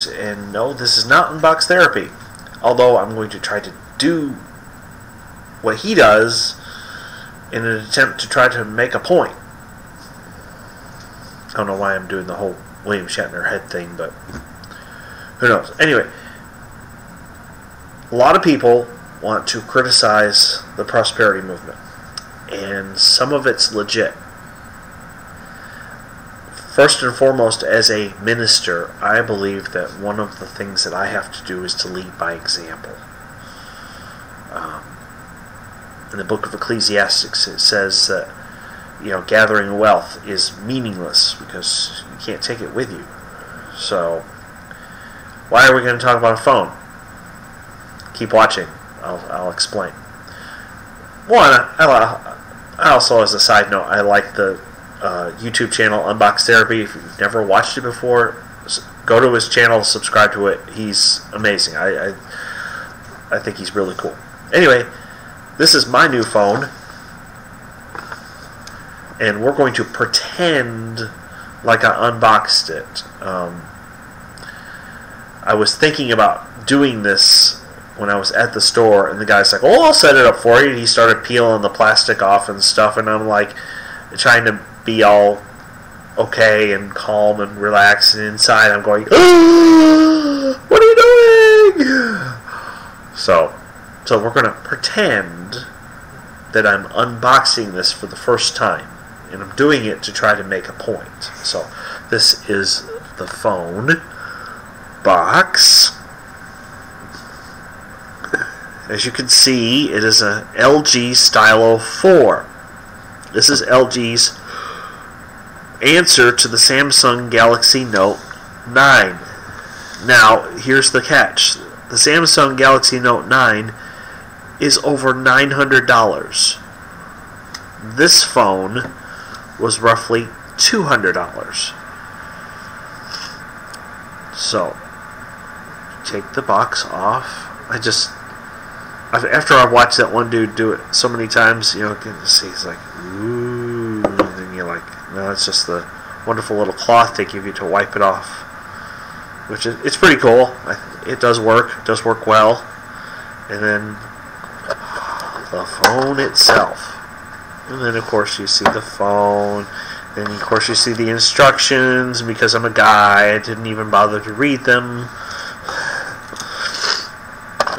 And no, this is not unbox therapy. Although I'm going to try to do what he does in an attempt to try to make a point. I don't know why I'm doing the whole William Shatner head thing, but who knows. Anyway, a lot of people want to criticize the prosperity movement, and some of it's legit. First and foremost, as a minister, I believe that one of the things that I have to do is to lead by example. In the book of Ecclesiastes, it says that gathering wealth is meaningless because you can't take it with you. So, why are we going to talk about a phone? Keep watching. I'll explain. One, I also, as a side note, I like the YouTube channel Unbox Therapy. If you've never watched it before, go to his channel, subscribe to it. He's amazing. I think he's really cool. Anyway, this is my new phone, and we're going to pretend like I unboxed it. I was thinking about doing this when I was at the store, and the guy's like, "Oh, I'll set it up for you." And he started peeling the plastic off and stuff, and I'm like trying to be all okay and calm and relaxed, and inside I'm going, "Oh, what are you doing?" So we're going to pretend that I'm unboxing this for the first time, and I'm doing it to try to make a point. So this is the phone box. As you can see, it is a LG Stylo 4. This is LG's answer to the Samsung Galaxy Note 9. Now, here's the catch. The Samsung Galaxy Note 9 is over $900. This phone was roughly $200. So, take the box off. After I watched that one dude do it so many times, you can see he's like, ooh, and then you're like, no, it's just the wonderful little cloth they give you to wipe it off, which it's pretty cool. It does work well. And then the phone itself, and then of course you see the phone, and of course you see the instructions. Because I'm a guy, I didn't even bother to read them.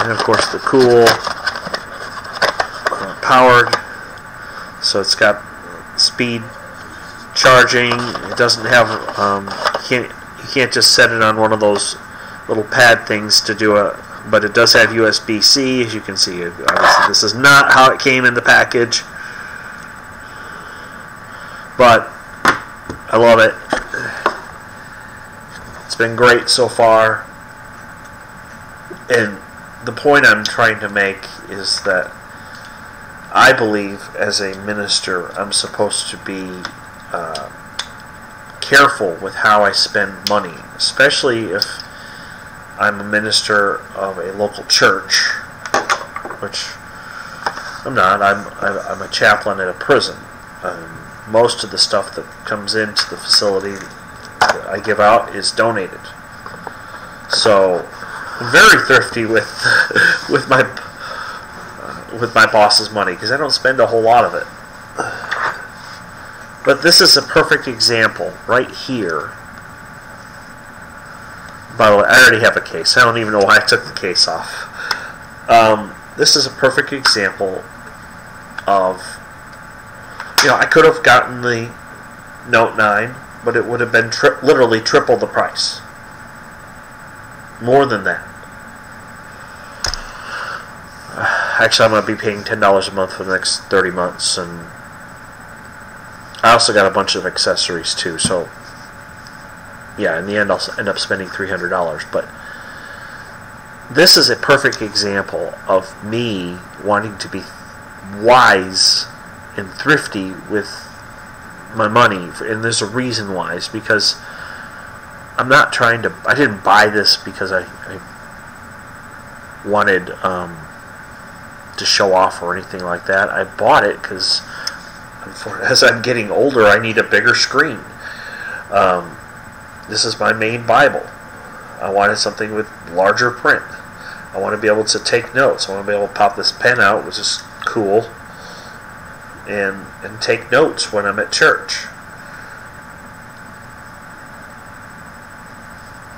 And of course the cool powered, so it's got speed charging. It doesn't have you can't just set it on one of those little pad things to do it, but it does have USB-C, as you can see. Obviously this is not how it came in the package, but I love it. It's been great so far, and the point I'm trying to make is that I believe, as a minister, I'm supposed to be careful with how I spend money, especially if I'm a minister of a local church, which I'm not. I'm a chaplain at a prison. Most of the stuff that comes into the facility that I give out is donated. So I'm very thrifty with my boss's money, because I don't spend a whole lot of it. But this is a perfect example right here. By the way, I already have a case. I don't even know why I took the case off. This is a perfect example of, I could have gotten the Note 9, but it would have been literally triple the price. More than that. Actually, I'm going to be paying $10 a month for the next 30 months, and I also got a bunch of accessories too, so yeah, in the end I'll end up spending $300. But this is a perfect example of me wanting to be wise and thrifty with my money, and there's a reason why. It's because I didn't buy this because I wanted to show off or anything like that. I bought it because as I'm getting older, I need a bigger screen. This is my main Bible. I wanted something with larger print. I want to be able to take notes. I want to be able to pop this pen out, which is cool, and take notes when I'm at church.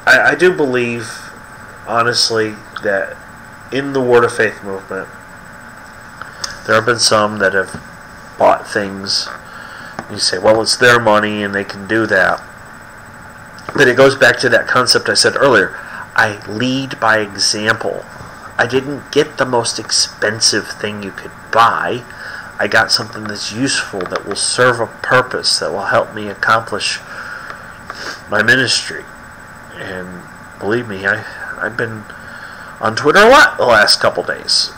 I do believe, honestly, that in the Word of Faith movement, there have been some that have bought things. You say, well, it's their money and they can do that. But it goes back to that concept I said earlier. I lead by example. I didn't get the most expensive thing you could buy. I got something that's useful, that will serve a purpose, that will help me accomplish my ministry. And believe me, I've been on Twitter a lot the last couple days.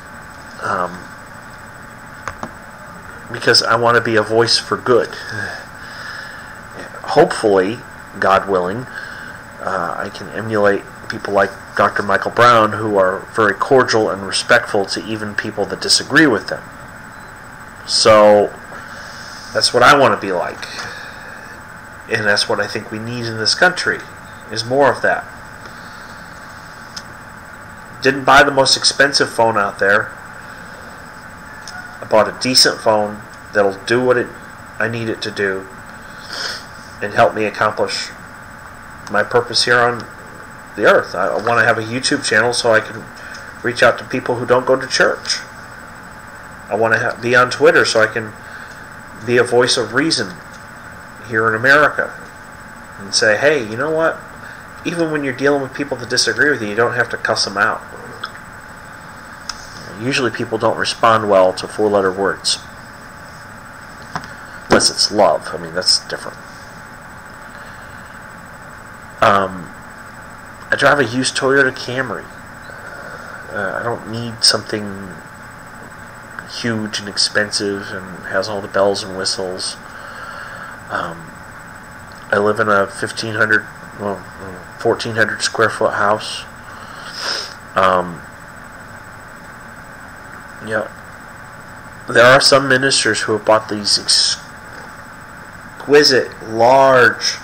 Because I want to be a voice for good. Hopefully, God willing, I can emulate people like Dr. Michael Brown, who are very cordial and respectful to even people that disagree with them. So, that's what I want to be like. And that's what I think we need in this country, is more of that. Didn't buy the most expensive phone out there. I bought a decent phone that'll do what I need it to do and help me accomplish my purpose here on the earth. I want to have a YouTube channel so I can reach out to people who don't go to church. I want to be on Twitter so I can be a voice of reason here in America and say, hey, you know what? Even when you're dealing with people that disagree with you, you don't have to cuss them out. Usually people don't respond well to four-letter words. Unless it's love. I mean, that's different. I drive a used Toyota Camry. I don't need something huge and expensive and has all the bells and whistles. I live in a 1,400 square foot house. Yeah, there are some ministers who have bought these exquisite, large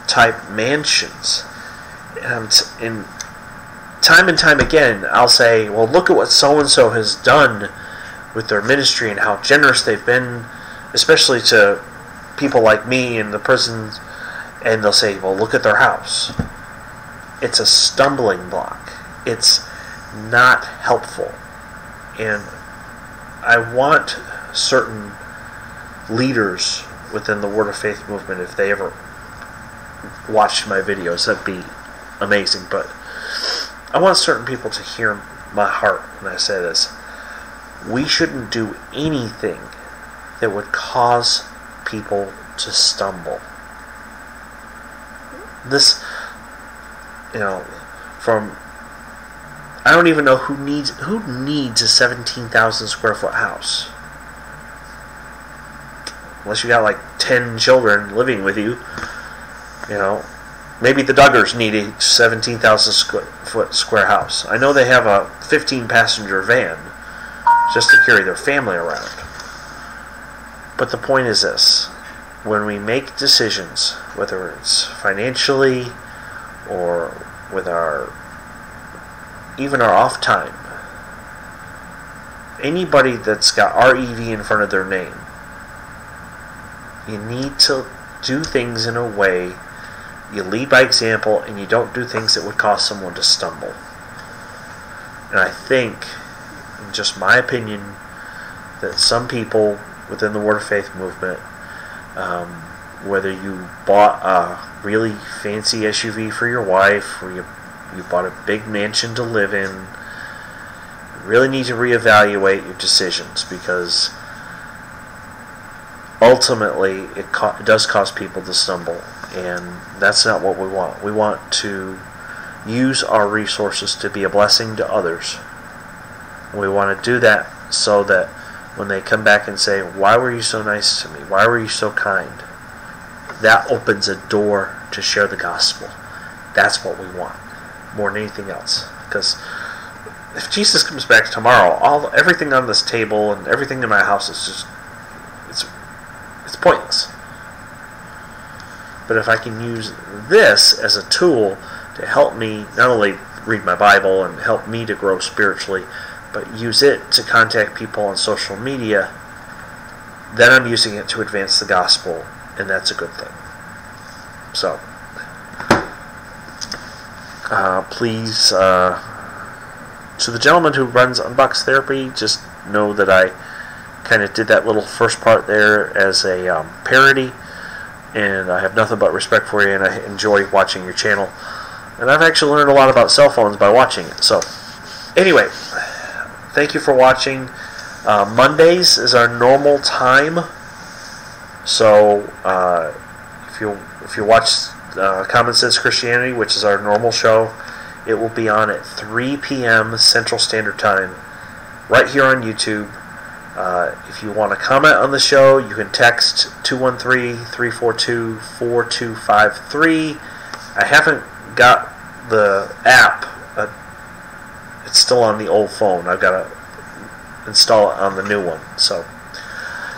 type mansions, and time again, I'll say, well, look at what so and so has done with their ministry and how generous they've been, especially to people like me in the prisons. And they'll say, well, look at their house. It's a stumbling block. It's not helpful. And I want certain leaders within the Word of Faith movement, if they ever watched my videos, that'd be amazing. But I want certain people to hear my heart when I say this. We shouldn't do anything that would cause people to stumble. This, from, I don't even know who needs a 17,000 square foot house. Unless you got like 10 children living with you. Maybe the Duggars need a 17,000 square house. I know they have a 15 passenger van just to carry their family around. But the point is this. When we make decisions, whether it's financially or with even our off time, anybody that's got REV in front of their name, you need to do things in a way, you lead by example, and you don't do things that would cause someone to stumble. And I think, in just my opinion, that some people within the Word of Faith movement, whether you bought a really fancy SUV for your wife, or you bought a big mansion to live in, you really need to reevaluate your decisions, because ultimately it does cause people to stumble, and that's not what we want. We want to use our resources to be a blessing to others. We want to do that so that when they come back and say, why were you so nice to me? Why were you so kind? That opens a door to share the gospel. That's what we want, more than anything else. Because if Jesus comes back tomorrow, everything on this table and everything in my house is just, it's pointless. But if I can use this as a tool to to help me not only read my Bible and help me to grow spiritually, but use it to contact people on social media, then I'm using it to advance the gospel, and that's a good thing. So, please, to the gentleman who runs Unbox Therapy, just know that I kind of did that little first part there as a parody, and I have nothing but respect for you, and I enjoy watching your channel. And I've actually learned a lot about cell phones by watching it. So, anyway, thank you for watching. Mondays is our normal time. So, if you watch Common Sense Christianity, which is our normal show, it will be on at 3 p.m. Central Standard Time, right here on YouTube. If you want to comment on the show, you can text 213-342-4253. I haven't got the app. It's still on the old phone. I've got to install it on the new one. So,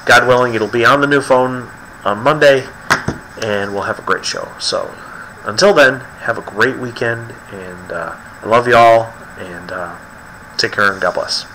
God willing, it'll be on the new phone on Monday, and we'll have a great show. So, until then, have a great weekend, and I love you all, and take care, and God bless.